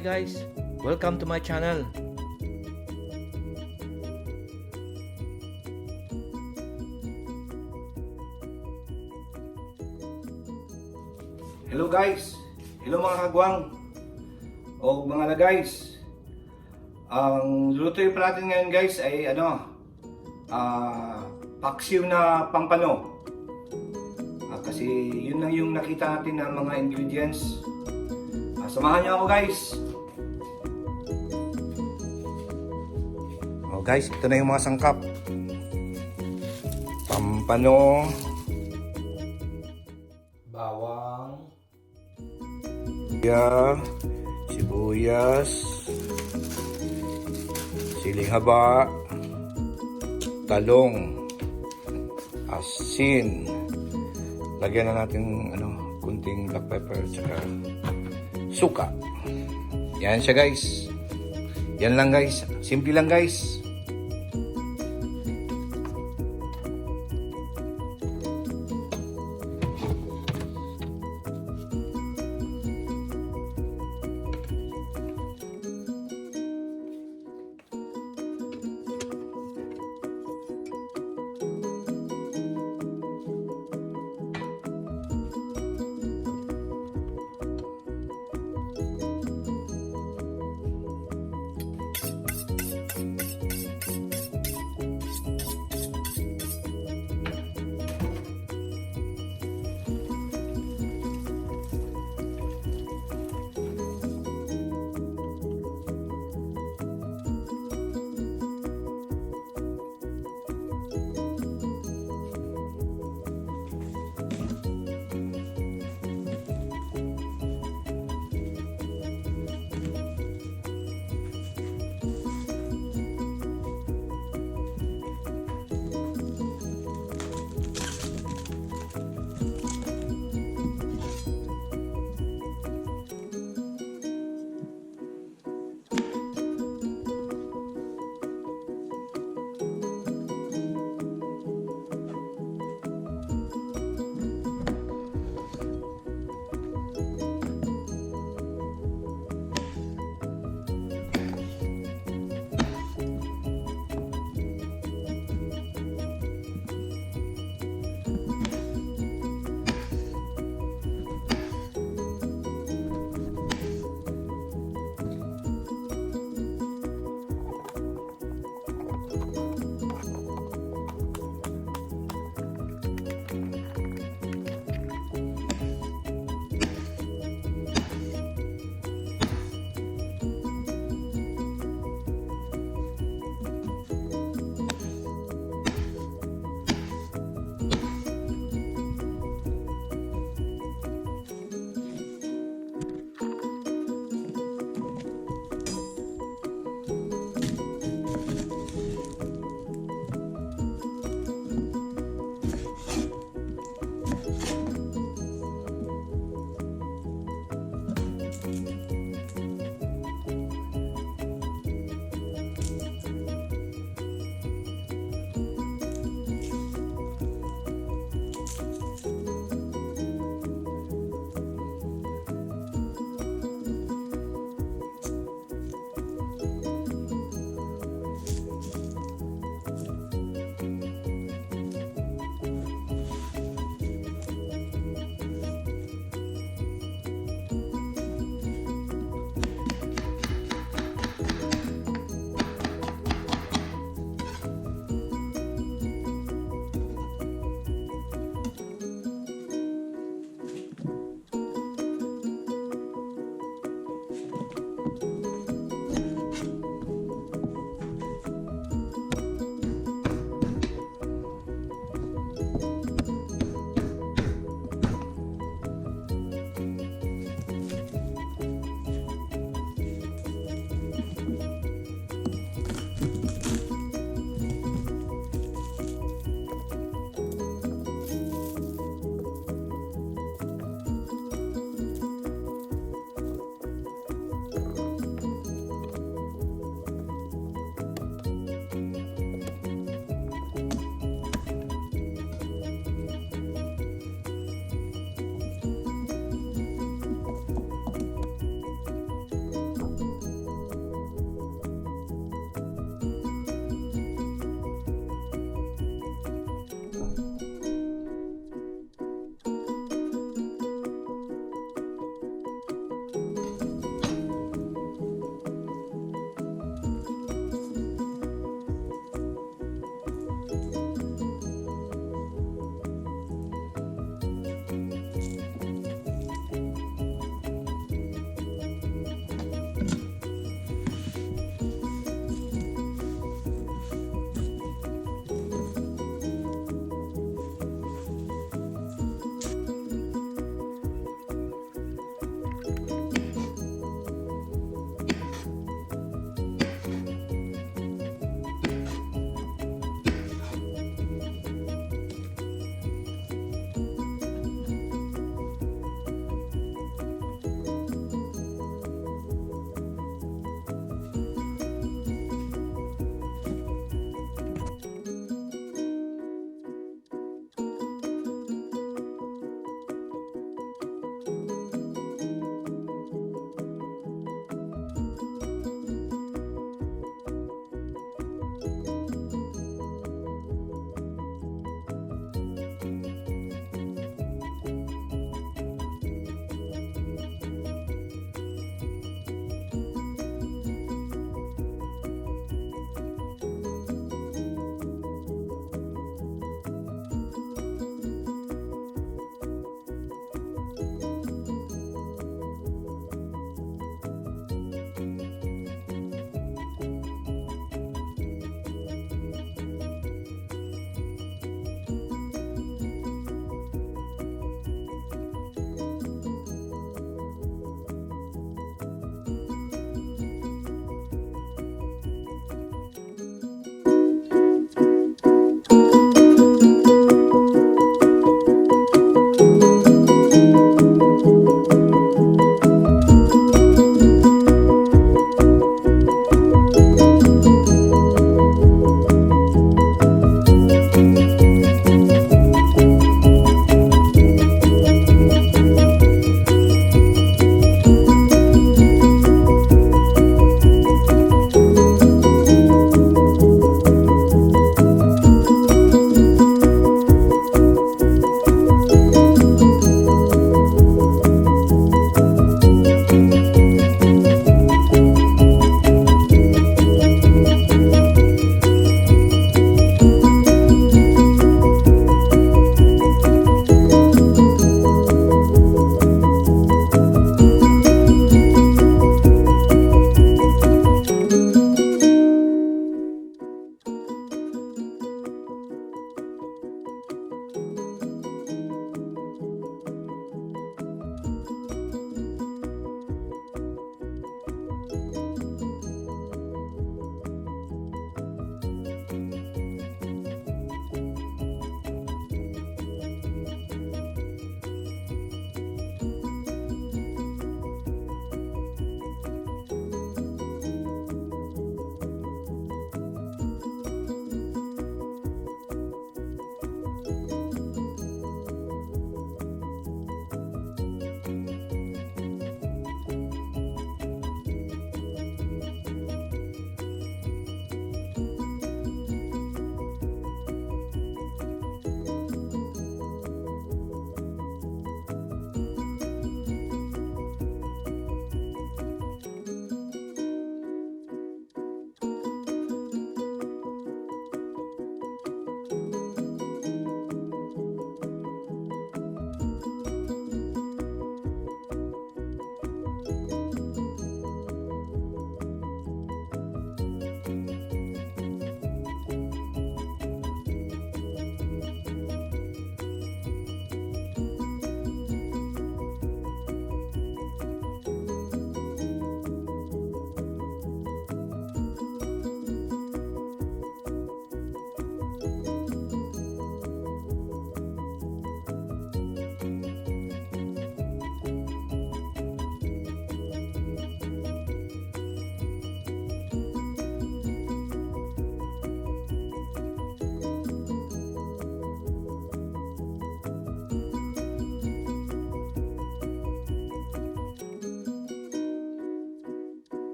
Hi guys, welcome to my channel. Hello guys, hello mga kagwang o mga guys. Ang lulutuin pa natin ngayon guys ay paksiw na pampano. Kasi yun lang yung nakita natin na mga ingredients. Samahan niyo ako guys. Oh guys, ito na yung mga sangkap. Pampano, bawang, sibuyas, siling haba, talong, asin. Lagyan na natin kunting black pepper at saka suka. Yan siya guys. Yan lang guys. Simple lang guys.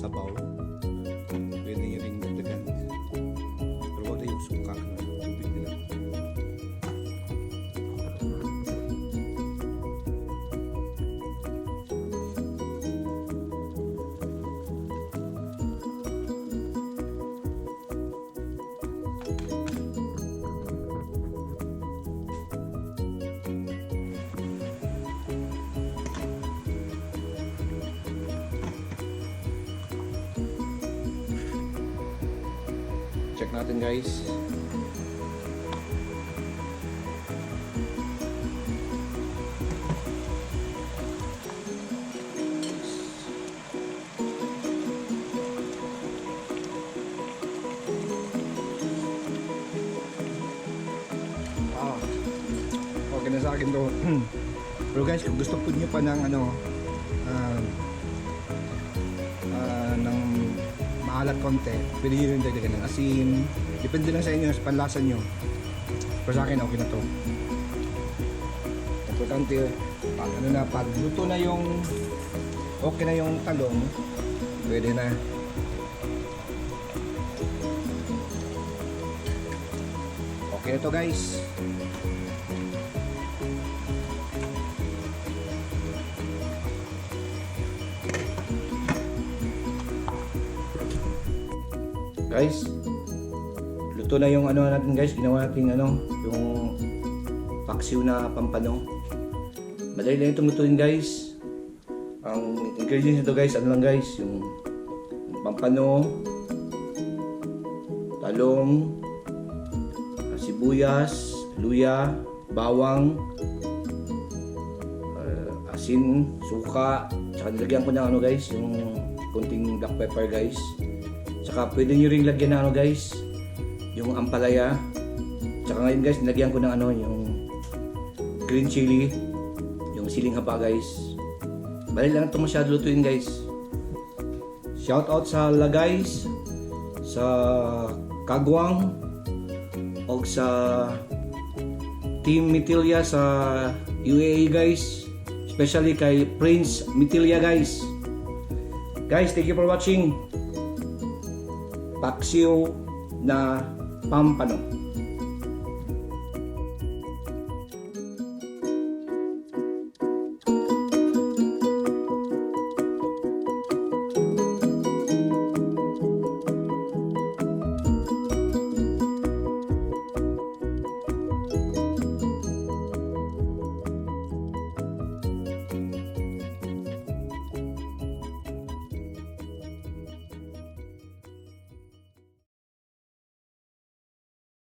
sabaw. Pwede nyo rin dagdagan. Pero wag na yung suka na tubig nila. Check natin guys. Ah, okay na sa akin to. Pero guys, kung gusto po niyo pa ng ng maalat konti, pwede nyo rin dagdagan ng asin. Depende lang sa inyo, sa panlasa nyo. Pero sa akin, okay na to. Importante, pag luto na yung okay na yung talong, pwede na. Okay na to guys. Guys, luto na yung ano natin guys, ginawa natin yung paksiw na pampano. Madali lang itong lutuin guys. Ang ingredients nito guys, ano lang guys, yung pampano, talong, sibuyas, luya, bawang, asin, suka, tsaka nilagyan ko ng guys, yung kunting black pepper guys. Tsaka pwede nyo rin lagyan na guys, yung ampalaya. Tsaka ngayon guys, nilagyan ko ng yung green chili, yung siling haba guys. Bali lang ito masyado lutuin guys. Shout out sa guys, sa Kagwang, o sa Team Mitilia sa UAE guys. Especially kay Prince Mitilia guys. Guys, thank you for watching. Paksiw na pampano.